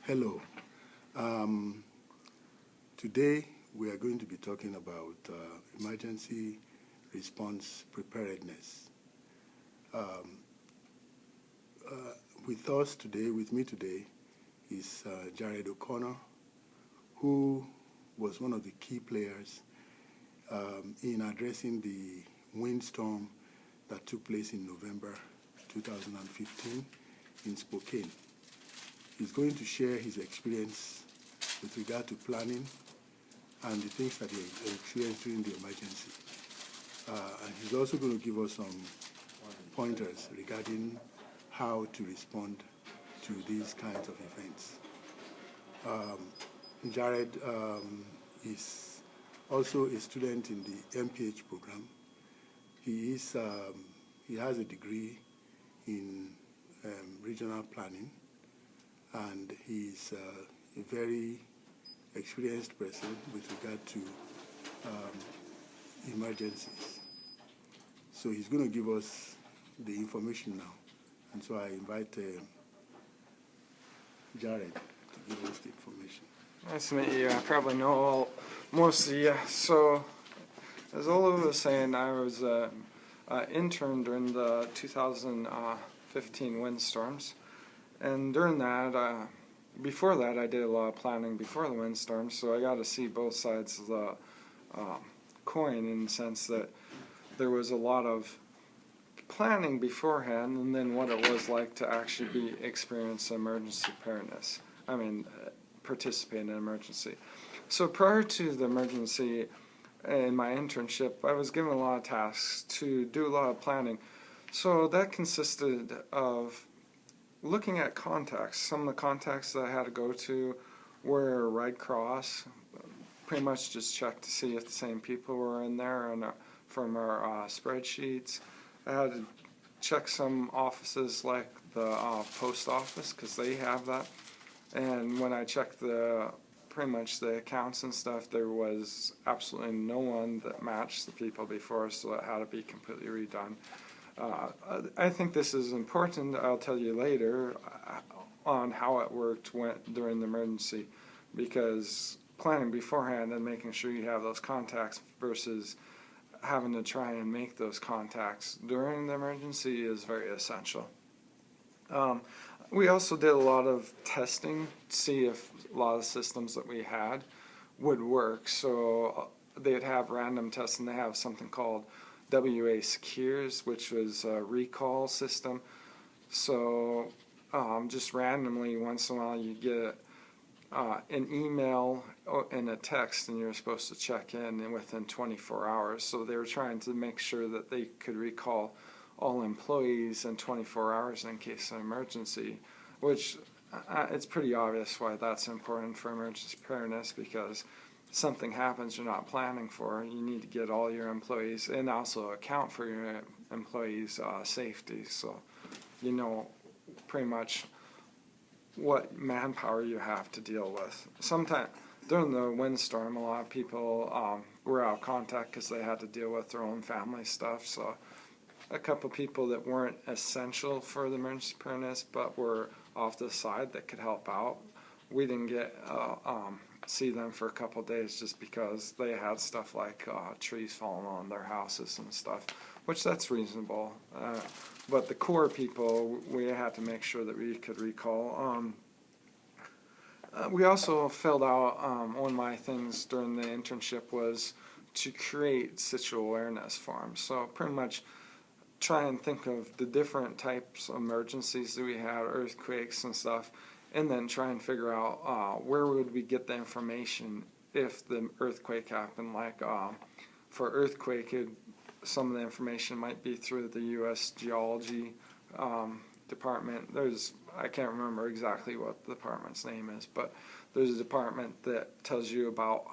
Hello. Today we are going to be talking about emergency response preparedness. With me today, is Jared O'Connor, who was one of the key players in addressing the windstorm that took place in November 2015 in Spokane. He's going to share his experience with regard to planning and the things that he experienced during the emergency. And he's also going to give us some pointers regarding how to respond to these kinds of events. Jared is also a student in the MPH program. He has a degree in regional planning, and he's a very experienced person with regard to emergencies. So he's going to give us the information now. And so I invite Jared to give us the information. Nice to meet you. I probably know most of you. So, as Ola was saying, I was an intern during the 2015 windstorms. And during that, before that, I did a lot of planning before the windstorms, so I got to see both sides of the coin in the sense that there was a lot of planning beforehand, and then what it was like to actually experience emergency preparedness. Participate in an emergency. So prior to the emergency in my internship, I was given a lot of tasks to do a lot of planning. So that consisted of looking at contacts. Some of the contacts that I had to go to were Red Cross. Pretty much just check to see if the same people were in there and from our spreadsheets. I had to check some offices like the post office because they have that. And when I checked pretty much the accounts and stuff, there was absolutely no one that matched the people before, so it had to be completely redone. I think this is important. I'll tell you later on how it worked during the emergency, because planning beforehand and making sure you have those contacts versus having to try and make those contacts during the emergency is very essential. We also did a lot of testing to see if a lot of systems that we had would work. So they'd have random tests, and they have something called WA Secures, which was a recall system. So just randomly, once in a while, you get an email and a text, and you're supposed to check in within 24 hours. So they were trying to make sure that they could recall all employees in 24 hours in case of emergency, which it's pretty obvious why that's important for emergency preparedness, because something happens you're not planning for, you need to get all your employees and also account for your employees' safety. So you know pretty much what manpower you have to deal with. Sometimes during the windstorm, a lot of people were out of contact because they had to deal with their own family stuff. So a couple people that weren't essential for the emergency preparedness but were off to the side that could help out, we didn't get see them for a couple of days just because they had stuff like trees falling on their houses and stuff, which that's reasonable. But the core people, we had to make sure that we could recall. We also filled out, one of my things during the internship was to create situational awareness forms. So pretty much try and think of the different types of emergencies that we had, earthquakes and stuff, and then try and figure out where would we get the information if the earthquake happened. Like for earthquake, some of the information might be through the U.S. Geology department. I can't remember exactly what the department's name is, but there's a department that tells you about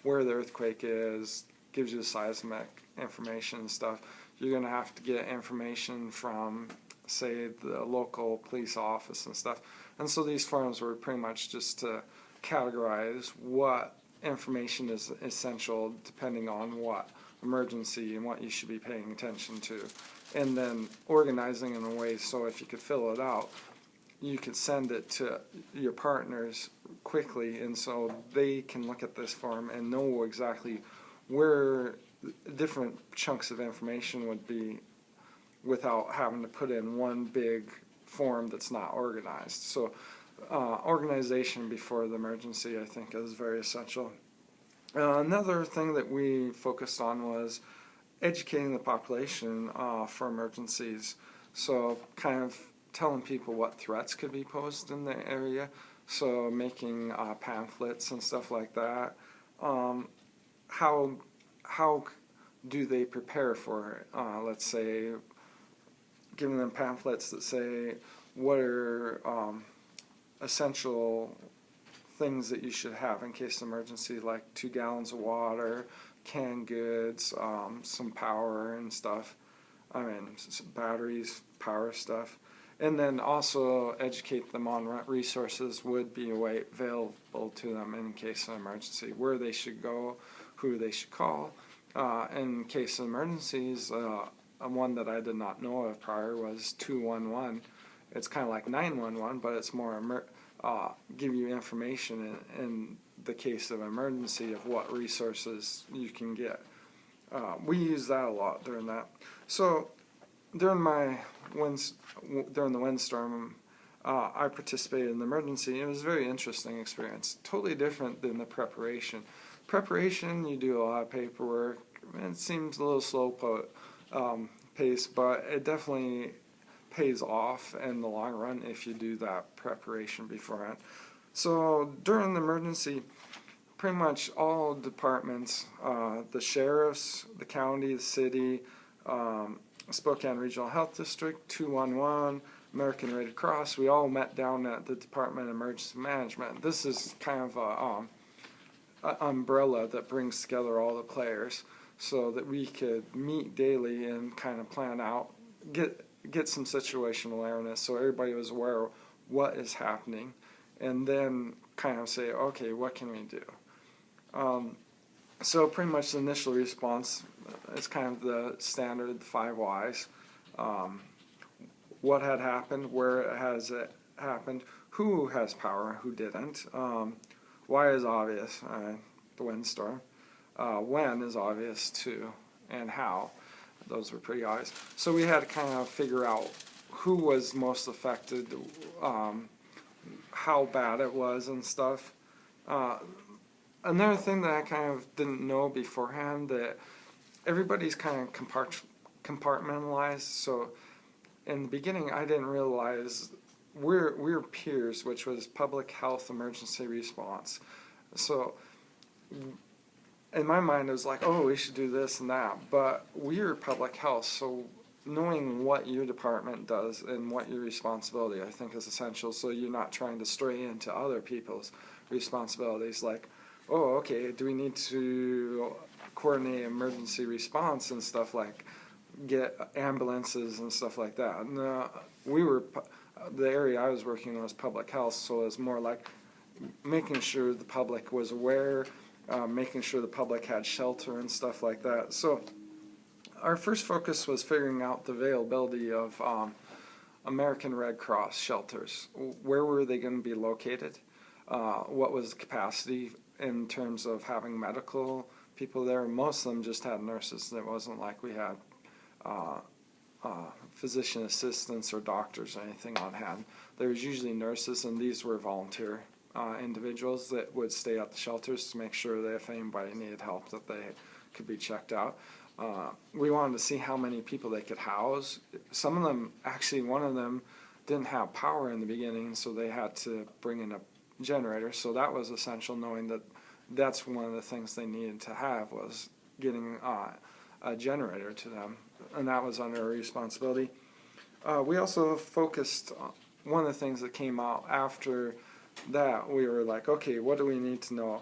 where the earthquake is, gives you the seismic information and stuff. You're going to have to get information from, say, the local police office and stuff. And so these forms were pretty much just to categorize what information is essential depending on what emergency and what you should be paying attention to, and then organizing in a way so if you could fill it out, you can send it to your partners quickly, and so they can look at this form and know exactly where different chunks of information would be without having to put in one big form that's not organized. So organization before the emergency, I think, is very essential. Another thing that we focused on was educating the population for emergencies. So kind of telling people what threats could be posed in the area. So making pamphlets and stuff like that. How do they prepare for it? Let's say giving them pamphlets that say what are essential things that you should have in case of emergency, like 2 gallons of water, canned goods, some power and stuff. I mean, batteries, power stuff. And then also educate them on what resources would be available to them in case of emergency, where they should go, who they should call. In case of emergencies, one that I did not know of prior was 211. It's kind of like 911, but it's more give you information in the case of emergency of what resources you can get. We use that a lot during that. So during the windstorm, I participated in the emergency. It was a very interesting experience, totally different than the preparation. Preparation, you do a lot of paperwork. It seems a little slow pace, but it definitely pays off in the long run if you do that preparation beforehand. So during the emergency, pretty much all departments, the sheriffs, the county, the city, Spokane Regional Health District, 211, American Red Cross, we all met down at the Department of Emergency Management. This is kind of an umbrella that brings together all the players so that we could meet daily and kind of plan out, get some situational awareness so everybody was aware of what is happening, and then kind of say, okay, what can we do? So pretty much the initial response is kind of the standard 5 whys. What had happened, where it has happened, who has power, who didn't, why is obvious, the windstorm, when is obvious too, and how. Those were pretty obvious. So we had to kind of figure out who was most affected, how bad it was and stuff. Another thing that I kind of didn't know beforehand, that everybody's kind of compartmentalized. So in the beginning, I didn't realize we're peers, which was public health emergency response. So in my mind, it was like, oh, we should do this and that. But we're public health, so knowing what your department does and what your responsibility, I think, is essential, so you're not trying to stray into other people's responsibilities. Like, oh, okay, do we need to coordinate emergency response and stuff, like get ambulances and stuff like that? No, the area I was working in was public health, so it was more like making sure the public was aware, making sure the public had shelter and stuff like that. So our first focus was figuring out the availability of American Red Cross shelters. Where were they going to be located? What was the capacity in terms of having medical people there? Most of them just had nurses. It wasn't like we had physician assistants or doctors or anything on hand. There was usually nurses, and these were volunteer individuals that would stay at the shelters to make sure that if anybody needed help, that they could be checked out. We wanted to see how many people they could house. Some of them, actually one of them didn't have power in the beginning, so they had to bring in a generator. So that was essential, knowing that that's one of the things they needed to have, was getting a generator to them, and that was under our responsibility. We also focused on one of the things that came out after that. We were like, okay, what do we need to know?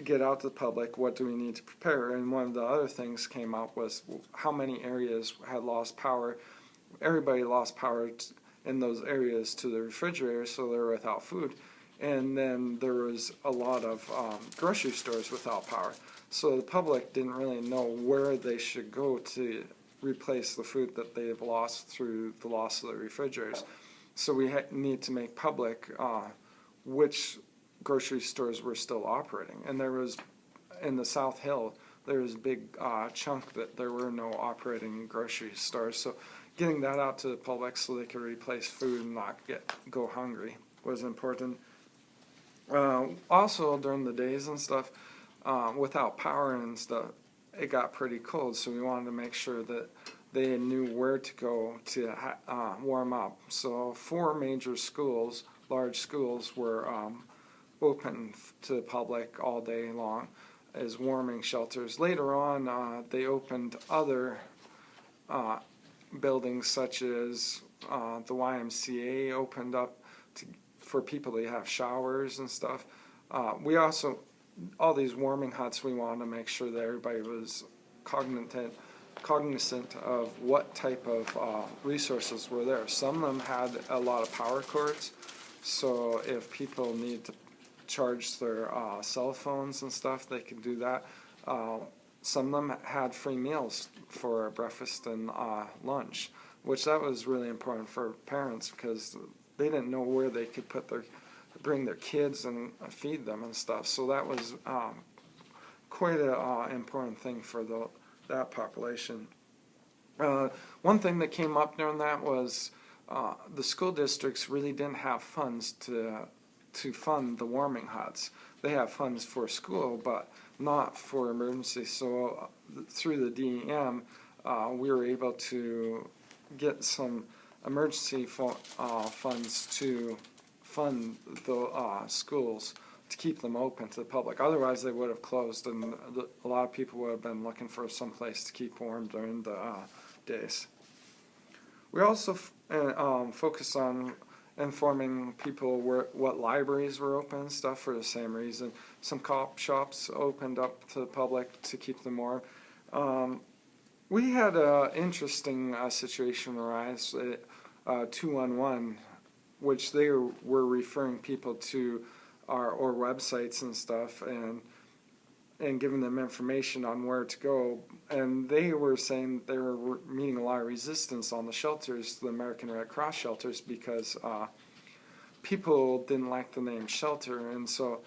Get out to the public, what do we need to prepare? And one of the other things came out was how many areas had lost power. Everybody lost power in those areas to the refrigerator, so they were without food. And then there was a lot of grocery stores without power. So the public didn't really know where they should go to replace the food that they've lost through the loss of the refrigerators. So we need to make public which grocery stores were still operating. And there was, in the South Hill, there was a big chunk that there were no operating grocery stores. So getting that out to the public so they could replace food and not go hungry was important. Also, during the days and stuff, without power and stuff, it got pretty cold, so we wanted to make sure that they knew where to go to warm up. So 4 major schools, large schools, were open to the public all day long as warming shelters. Later on, they opened other buildings, such as the YMCA opened up for people to have showers and stuff. We also, all these warming huts, we wanted to make sure that everybody was cognizant of what type of resources were there. Some of them had a lot of power cords, so if people need to charge their cell phones and stuff, they could do that. Some of them had free meals for breakfast and lunch, which that was really important for parents because they didn't know where they could bring their kids and feed them and stuff. So that was quite an important thing for that population. One thing that came up during that was the school districts really didn't have funds to fund the warming huts. They have funds for school, but not for emergency. So through the DEM, we were able to get some emergency funds to fund the schools to keep them open to the public. Otherwise, they would have closed, and a lot of people would have been looking for some place to keep warm during the days. We also focused on informing people what libraries were open and stuff for the same reason. Some cop shops opened up to the public to keep them warm. We had an interesting situation arise at 211, which they were referring people to our websites and stuff and giving them information on where to go. And they were saying they were meeting a lot of resistance on the shelters, the American Red Cross shelters, because people didn't like the name shelter. And so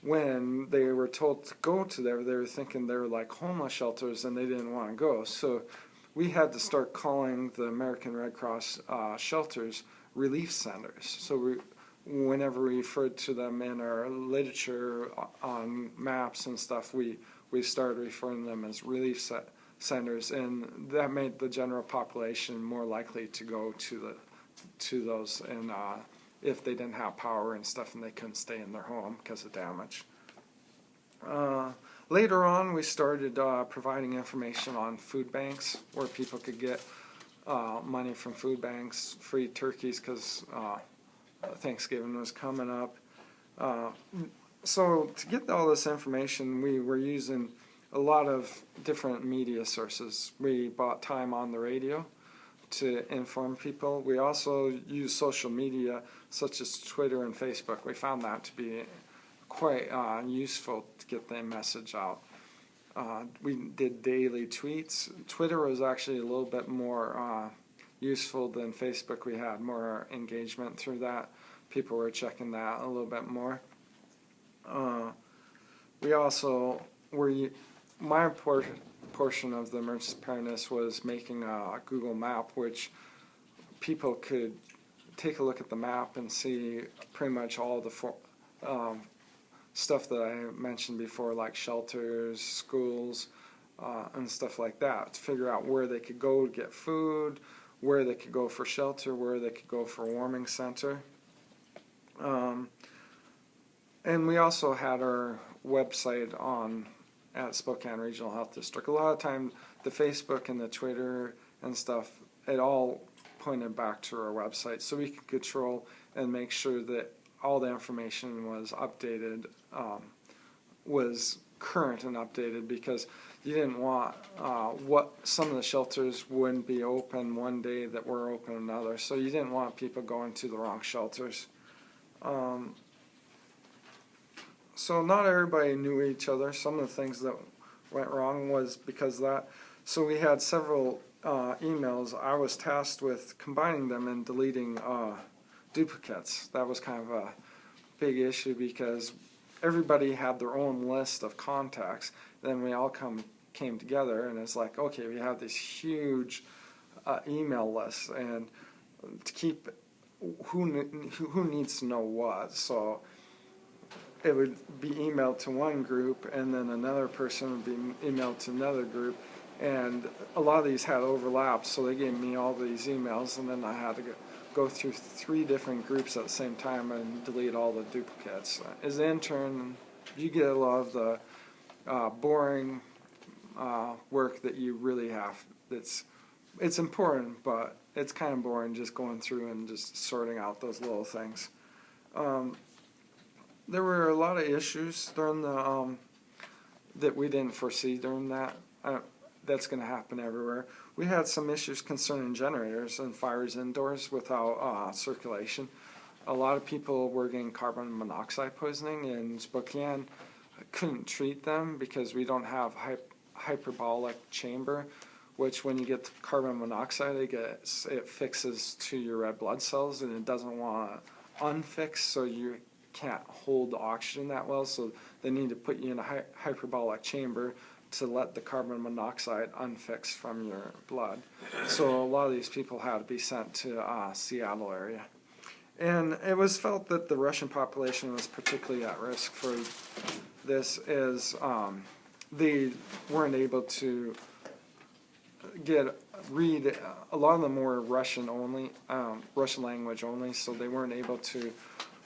when they were told to go to there, they were thinking they were like homeless shelters and they didn't want to go. So we had to start calling the American Red Cross shelters relief centers. So whenever we referred to them in our literature on maps and stuff, we started referring to them as relief centers, and that made the general population more likely to go to those, and if they didn't have power and stuff and they couldn't stay in their home because of damage. Later on, we started providing information on food banks where people could get money from food banks, free turkeys because Thanksgiving was coming up. So to get all this information, we were using a lot of different media sources. We bought time on the radio to inform people. We also use social media such as Twitter and Facebook. We found that to be quite useful to get the message out. We did daily tweets. Twitter was actually a little bit more useful than Facebook. We had more engagement through that. People were checking that a little bit more. We also my portion of the emergency preparedness was making a Google map, which people could take a look at the map and see pretty much all the stuff that I mentioned before, like shelters, schools, and stuff like that, to figure out where they could go to get food, where they could go for shelter, where they could go for a warming center. And we also had our website at Spokane Regional Health District. A lot of time, the Facebook and the Twitter and stuff, it all pointed back to our website, so we could control and make sure that all the information was updated, was current and updated, because you didn't want some of the shelters wouldn't be open one day that were open another, so you didn't want people going to the wrong shelters. So not everybody knew each other. Some of the things that went wrong was because of that. So we had several emails. I was tasked with combining them and deleting duplicates. That was kind of a big issue because everybody had their own list of contacts. Then we all came together, and it's like, okay, we have this huge email list, and to keep who needs to know what. So it would be emailed to one group, and then another person would be emailed to another group, and a lot of these had overlaps, so they gave me all these emails, and then I had to go through 3 different groups at the same time and delete all the duplicates. As an intern, you get a lot of the boring work that you really have. It's important, but it's kind of boring just going through and just sorting out those little things. There were a lot of issues during the that we didn't foresee during that. That's going to happen everywhere. We had some issues concerning generators and fires indoors without circulation. A lot of people were getting carbon monoxide poisoning in Spokane. I couldn't treat them because we don't have hyperbolic chamber, which when you get carbon monoxide, it fixes to your red blood cells, and it doesn't want to unfix, so you can't hold the oxygen that well, so they need to put you in a hyperbolic chamber to let the carbon monoxide unfix from your blood. So a lot of these people had to be sent to Seattle area. And it was felt that the Russian population was particularly at risk for this, as they weren't able to read. A lot of them were Russian only, Russian language only, so they weren't able to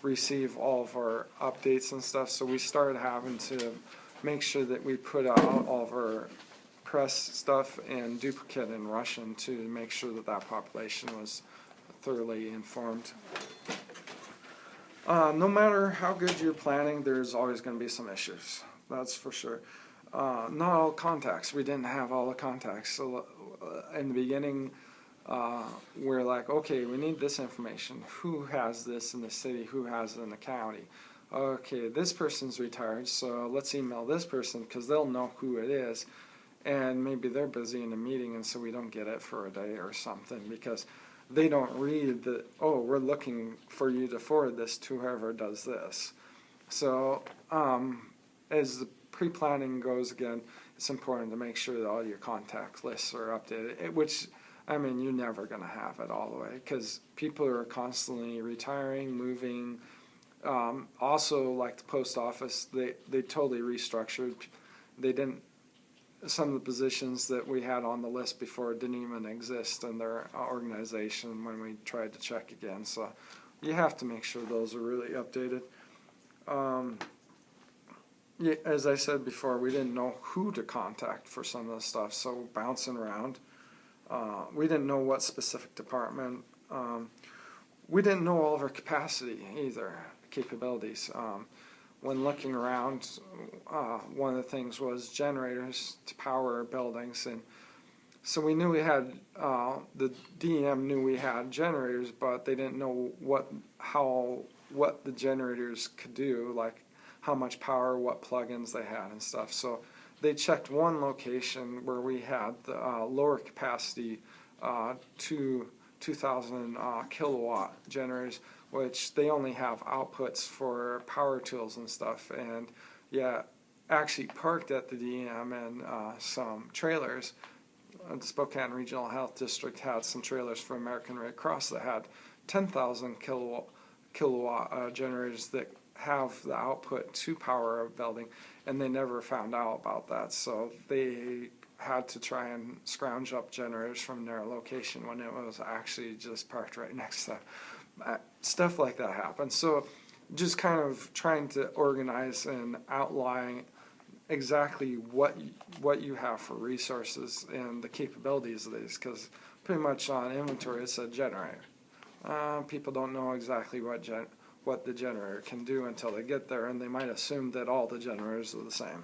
receive all of our updates and stuff. So we started having to make sure that we put out all of our press stuff and duplicate in Russian to make sure that that population was thoroughly informed. No matter how good you're planning, there's always going to be some issues. That's for sure. Not all contacts. We didn't have all the contacts. So in the beginning, we're like, okay, we need this information. Who has this in the city? Who has it in the county? Okay, this person's retired, so let's email this person because they'll know who it is. And maybe they're busy in a meeting, and so we don't get it for a day or something because they don't read that, oh, we're looking for you to forward this to whoever does this. So as the pre-planning goes, again, it's important to make sure that all your contact lists are updated, which, I mean, you're never going to have it all the way because people are constantly retiring, moving. Also, like the post office, they totally restructured. They didn't. Some of the positions that we had on the list before didn't even exist in their organization when we tried to check again. So you have to make sure those are really updated. Yeah, as I said before, we didn't know who to contact for some of the stuff, so bouncing around. We didn't know what specific department. We didn't know all of our capacity either, capabilities. When looking around, one of the things was generators to power buildings, and so we knew we had, the DEM knew we had generators, but they didn't know what the generators could do, like how much power, what plugins they had and stuff. So they checked one location where we had the lower capacity 2,000 kilowatt generators, which they only have outputs for power tools and stuff. And yeah, actually parked at the DEM and some trailers. The Spokane Regional Health District had some trailers for American Red Cross that had 10,000 kilowatt generators that have the output to power a building, and they never found out about that. So they had to try and scrounge up generators from their location when it was actually just parked right next to them. Stuff like that happens. So just kind of trying to organize and outline exactly what you have for resources and the capabilities of these, because pretty much on inventory it said generator. People don't know exactly what the generator can do until they get there, and they might assume that all the generators are the same.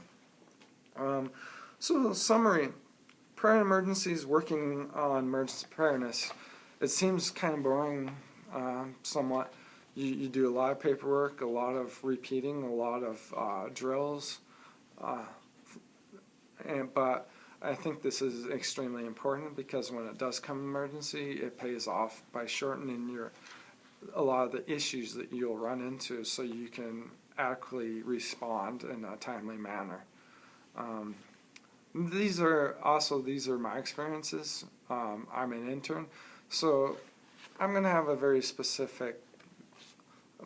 So summary, prior emergencies, working on emergency preparedness. It seems kind of boring somewhat. You do a lot of paperwork, a lot of repeating, a lot of drills, but I think this is extremely important because when it does come emergency, it pays off by shortening a lot of the issues that you'll run into so you can adequately respond in a timely manner. These are my experiences. I'm an intern, so I'm going to have a very specific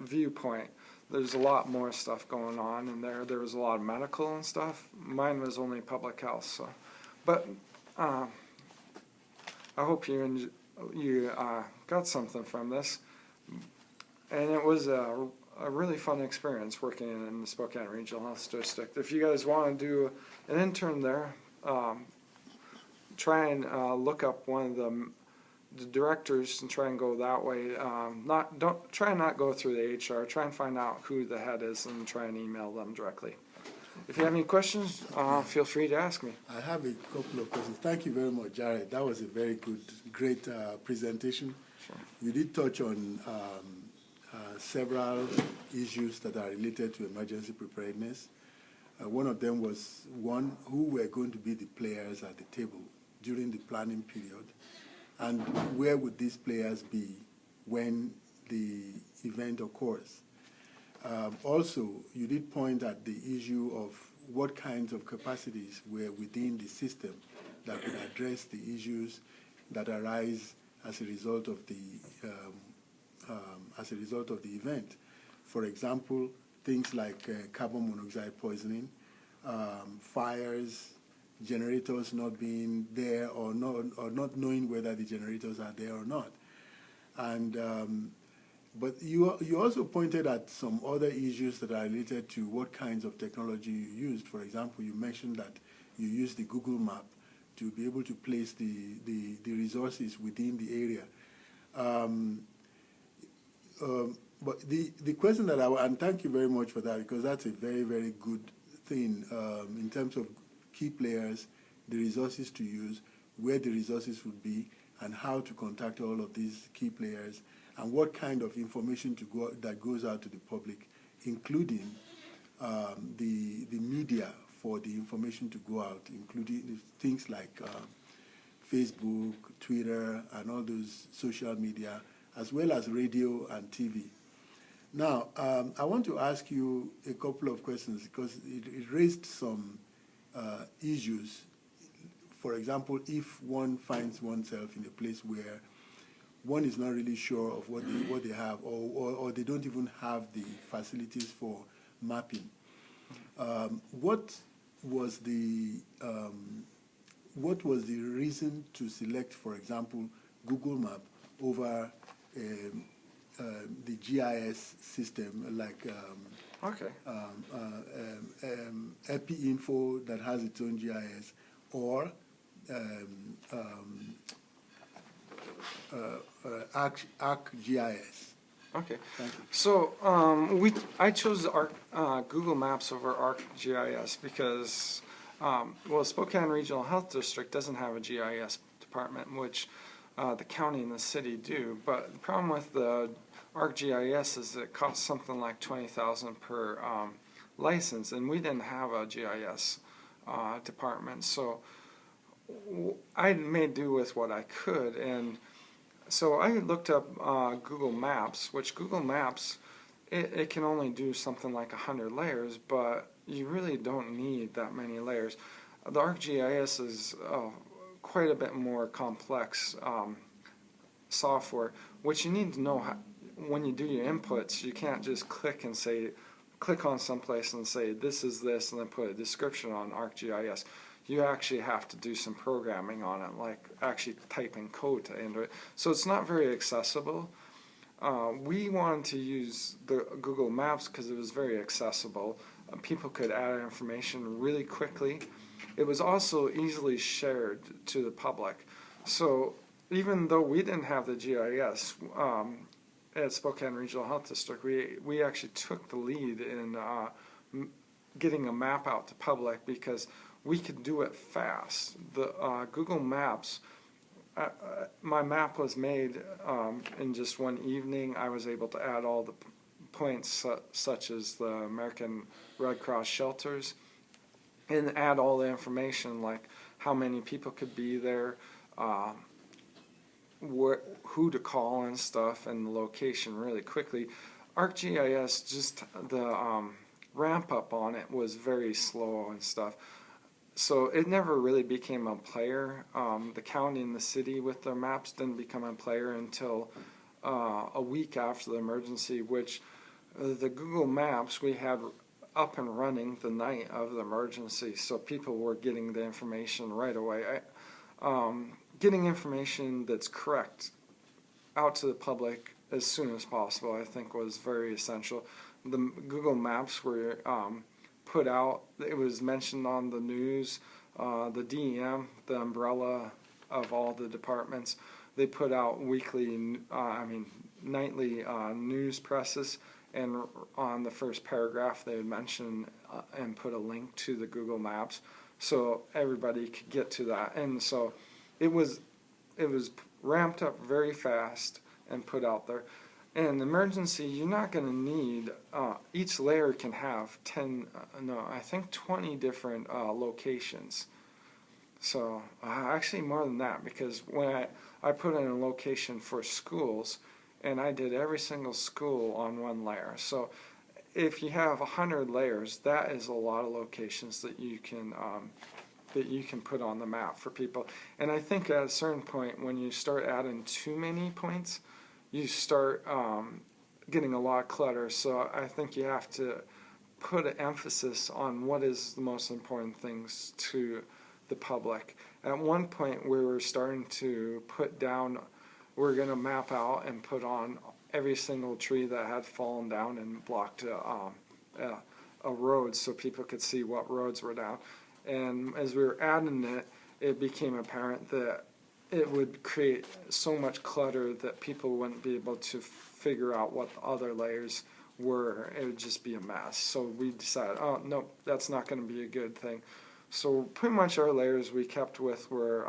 viewpoint. There's a lot more stuff going on in there. There was a lot of medical and stuff. Mine was only public health. So, but I hope you got something from this. And it was a really fun experience working in the Spokane Regional Health District. If you guys want to do an intern there, try and look up one of the directors and try and go that way. Try and not go through the HR. Try and find out who the head is and try and email them directly. If you have any questions, feel free to ask me. I have a couple of questions. Thank you very much, Jared. That was a very great presentation. Sure. You did touch on several issues that are related to emergency preparedness. One of them was who were going to be the players at the table during the planning period, and where would these players be when the event occurs. Also, you did point at the issue of what kinds of capacities were within the system that could address the issues that arise as a result of the event. For example, things like carbon monoxide poisoning, fires, generators not being there or not knowing whether the generators are there or not. And but you also pointed at some other issues that are related to what kinds of technology you used. For example, you mentioned that you used the Google Map to be able to place the resources within the area. But the question that and thank you very much for that, because that's a very, very good thing in terms of key players, the resources to use, where the resources would be, and how to contact all of these key players, and what kind of information that goes out to the public, including the media for the information to go out, including things like Facebook, Twitter, and all those social media, as well as radio and TV. Now, I want to ask you a couple of questions because it raised some issues. For example, if one finds oneself in a place where one is not really sure of what they have, or they don't even have the facilities for mapping. What was the reason to select, for example, Google Map over the GIS system like EpiInfo that has its own GIS, or ArcGIS? Okay. Thank you. So I chose Google Maps over ArcGIS because, Spokane Regional Health District doesn't have a GIS department, which the county and the city do. But the problem with the ArcGIS is it costs something like $20,000 per license, and we didn't have a GIS department. So I made do with what I could, and so I looked up Google Maps, which Google Maps, it can only do something like 100 layers, but you really don't need that many layers. The ArcGIS is quite a bit more complex software, which you need to know when you do your inputs. You can't just click on someplace and say this is this and then put a description on ArcGIS. You actually have to do some programming on it, like actually typing code to enter it. So it's not very accessible. We wanted to use the Google Maps because it was very accessible. People could add information really quickly. It was also easily shared to the public. So even though we didn't have the GIS at Spokane Regional Health District, we actually took the lead in getting a map out to public because we could do it fast. The Google Maps, my map was made in just one evening. I was able to add all the points such as the American Red Cross shelters and add all the information like how many people could be there, who to call and stuff and the location really quickly. ArcGIS, just the ramp up on it was very slow and stuff. So it never really became a player. The county and the city with their maps didn't become a player until a week after the emergency, which the Google Maps we had up and running the night of the emergency, so people were getting the information right away. Getting information that's correct out to the public as soon as possible, I think, was very essential. The Google Maps were put out, it was mentioned on the news, the DEM, the umbrella of all the departments, they put out nightly news presses, and on the first paragraph they would mention and put a link to the Google Maps so everybody could get to that. And so it was ramped up very fast and put out there. And emergency, you're not going to need, each layer can have 20 different locations. So actually more than that, because when I put in a location for schools, and I did every single school on one layer. So if you have 100 layers, that is a lot of locations that you can put on the map for people. And I think at a certain point, when you start adding too many points, you start getting a lot of clutter. So I think you have to put an emphasis on what is the most important things to the public. At one point, we were starting to put down, we're going to map out and put on every single tree that had fallen down and blocked a road so people could see what roads were down. And as we were adding it, it became apparent that it would create so much clutter that people wouldn't be able to figure out what the other layers were. It would just be a mess. So we decided, oh, no, that's not going to be a good thing. So pretty much our layers we kept with were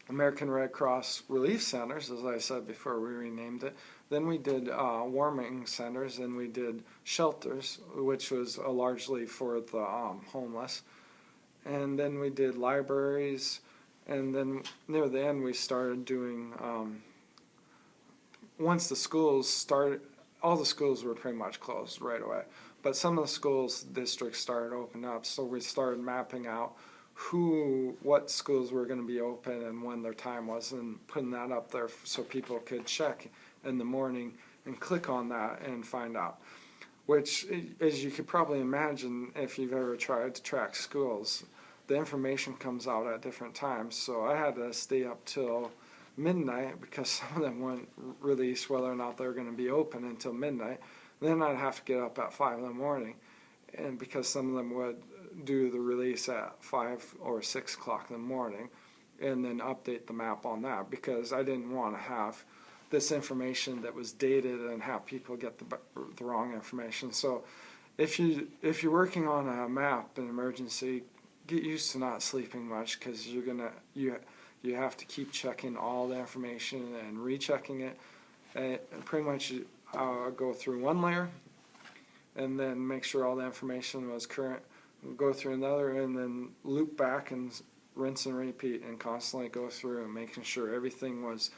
American Red Cross Relief Centers, as I said before, we renamed it. Then we did warming centers, and we did shelters, which was largely for the homeless. And then we did libraries, and then near the end we started doing, once the schools started, all the schools were pretty much closed right away. But some of the schools districts started opening up, so we started mapping out what schools were going to be open and when their time was, and putting that up there so people could check in the morning and click on that and find out. Which, as you could probably imagine, if you've ever tried to track schools, the information comes out at different times. So I had to stay up till midnight because some of them wouldn't release whether or not they were going to be open until midnight. Then I'd have to get up at 5 in the morning, and because some of them would do the release at 5 or 6 o'clock in the morning, and then update the map on that, because I didn't want to have this information that was dated and have people get the wrong information. So if you're working on a map in emergency, get used to not sleeping much, because you have to keep checking all the information and rechecking it. And pretty much I'll go through one layer and then make sure all the information was current, go through another, and then loop back and rinse and repeat, and constantly go through and making sure everything was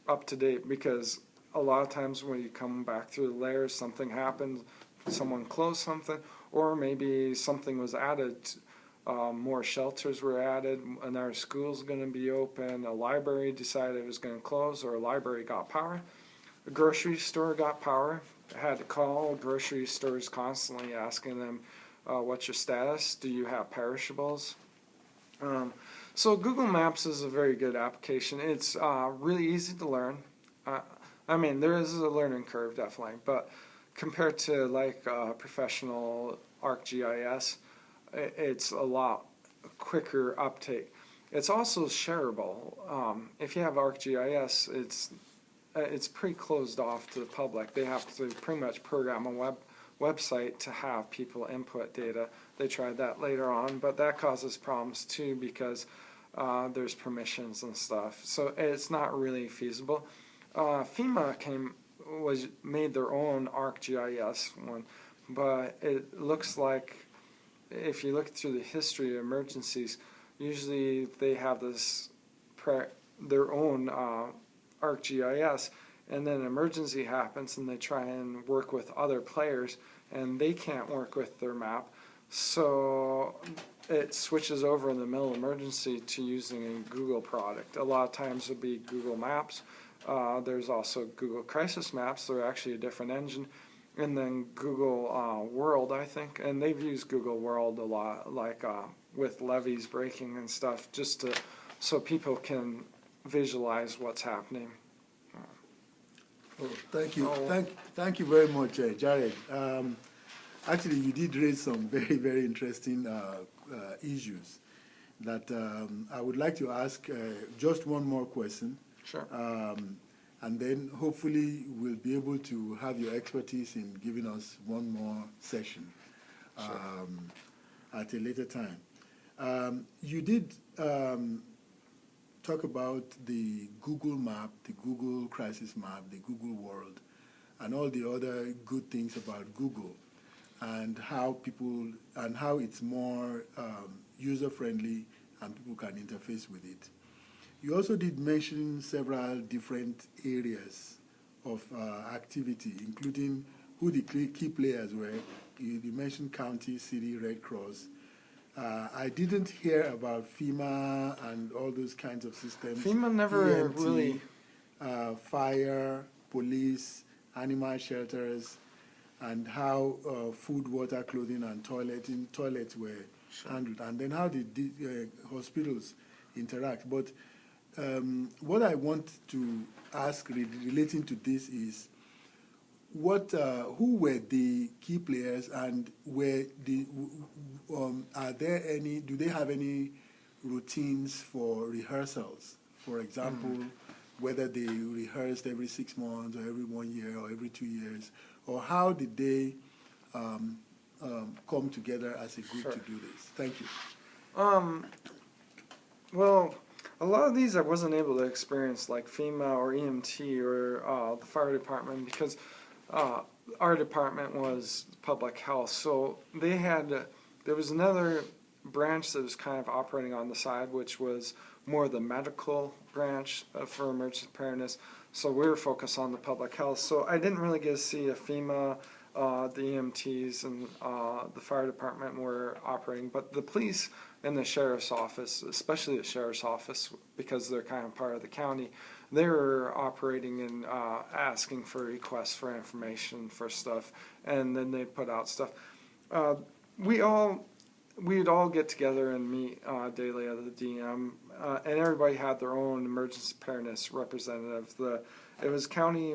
up to date. Because a lot of times when you come back through the layers, something happened, someone closed something, or maybe something was added, more shelters were added, another school's going to be open, a library decided it was going to close, or a library got power, a grocery store got power. I had to call grocery stores constantly, asking them, what's your status? Do you have perishables? So Google Maps is a very good application. It's really easy to learn. I mean, there is a learning curve, definitely, but compared to like professional ArcGIS, it's a lot quicker uptake. It's also shareable. If you have ArcGIS, it's pretty closed off to the public. They have to pretty much program a website to have people input data. They tried that later on, but that causes problems too, because there's permissions and stuff. So it's not really feasible. FEMA made their own ArcGIS one, but it looks like, if you look through the history of emergencies, usually they have this their own ArcGIS, and then an emergency happens and they try and work with other players and they can't work with their map, so it switches over in the middle of emergency to using a Google product. A lot of times it'll be Google Maps. There's also Google Crisis Maps. They're actually a different engine. And then Google World, I think. And they've used Google World a lot, like with levees breaking and stuff, just so people can visualize what's happening. Oh, thank you. Thank you very much, Jared. Actually, you did raise some very, very interesting issues that I would like to ask just one more question. Sure. And then hopefully we'll be able to have your expertise in giving us one more session at a later time. You did talk about the Google Map, the Google Crisis Map, the Google World, and all the other good things about Google, and how it's more user-friendly and people can interface with it. You also did mention several different areas of activity, including who the key players were. You mentioned county, city, Red Cross. I didn't hear about FEMA and all those kinds of systems. FEMA never EMT, really... fire, police, animal shelters, and how food, water, clothing, and toilets were handled, and then how did the hospitals interact. But what I want to ask relating to this is, who were the key players, and do they have any routines for rehearsals? For example, whether they rehearsed every 6 months or every 1 year or every 2 years, or how did they come together as a group to do this? Thank you. Well, a lot of these I wasn't able to experience, like FEMA or EMT or the fire department, because our department was public health. So they had, there was another branch that was kind of operating on the side, which was more the medical branch for emergency preparedness. So we were focused on the public health. So I didn't really get to see a FEMA, the EMTs and the fire department were operating, but the police and the sheriff's office, especially the sheriff's office, because they're kind of part of the county, they were operating and asking for requests for information for stuff, and then they put out stuff. We'd all get together and meet daily at the DM, and everybody had their own emergency preparedness representative. It was county,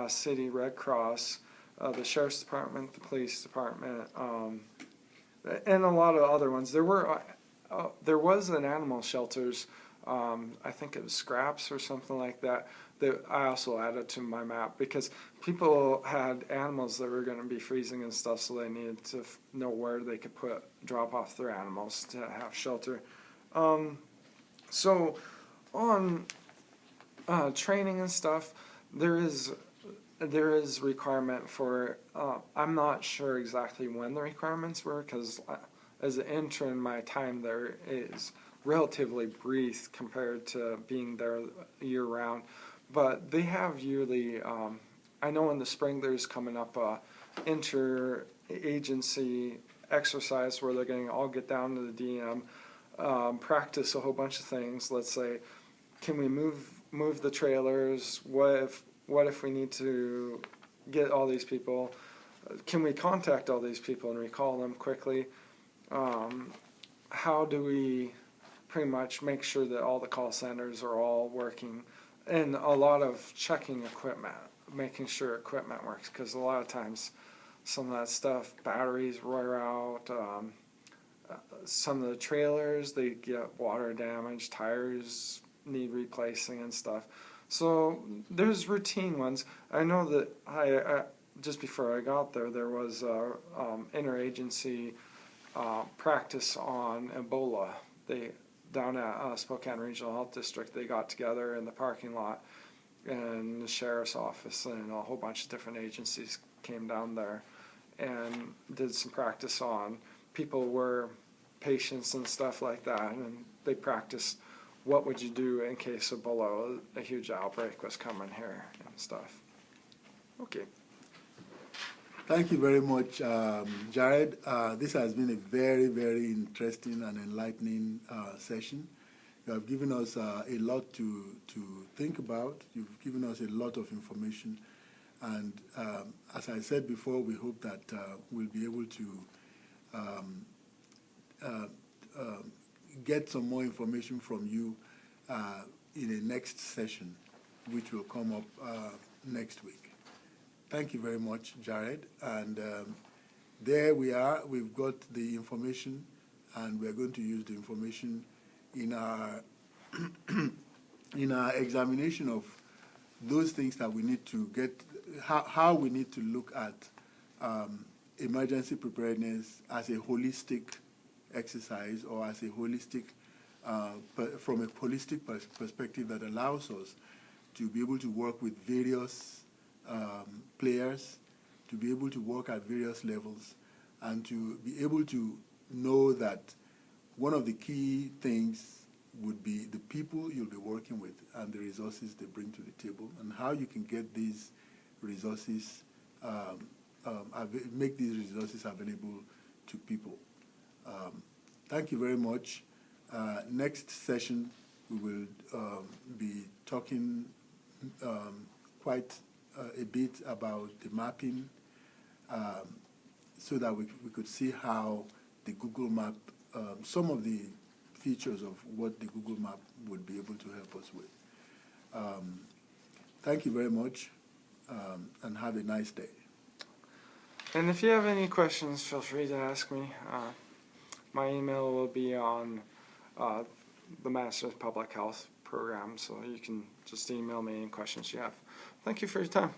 city, Red Cross, the sheriff's department, the police department, and a lot of other ones. There was an animal shelters, I think it was Scraps or something like that, that I also added to my map, because people had animals that were going to be freezing and stuff, so they needed to know where they could drop off their animals to have shelter. So on training and stuff, there is requirement for, I'm not sure exactly when the requirements were, because as an intern, my time there is relatively brief compared to being there year-round. But they have yearly, I know in the spring there's coming up a inter-agency exercise where they're going to all get down to the DM, practice a whole bunch of things. Let's say, can we move the trailers? What if we need to get all these people? Can we contact all these people and recall them quickly? How do we pretty much make sure that all the call centers are all working? And a lot of checking equipment, making sure equipment works, because a lot of times some of that stuff, batteries wear out, some of the trailers, they get water damage, tires need replacing and stuff. So there's routine ones. I know that I just before I got there, there was interagency practice on Ebola. Down at Spokane Regional Health District, they got together in the parking lot, and the sheriff's office and a whole bunch of different agencies came down there and did some practice on people were patients and stuff like that, and they practiced what would you do in case Ebola, a huge outbreak, was coming here and stuff. Okay. Thank you very much, Jared. This has been a very, very interesting and enlightening session. You have given us a lot to think about. You've given us a lot of information. And as I said before, we hope that we'll be able to get some more information from you in a next session, which will come up next week. Thank you very much, Jared. And there we are. We've got the information, and we're going to use the information in our in our examination of those things that we need to get, how we need to look at emergency preparedness as a holistic exercise, or as a holistic, from a holistic perspective that allows us to be able to work with various players, to be able to work at various levels, and to be able to know that one of the key things would be the people you'll be working with and the resources they bring to the table, and how you can get these resources, make these resources available to people. Thank you very much. Next session, we will be talking quite a bit about the mapping, so that we could see how the Google Map, some of the features of what the Google Map would be able to help us with. Thank you very much, and have a nice day. And if you have any questions, feel free to ask me. My email will be on the Master's Public Health program, so you can just email me any questions you have. Thank you for your time.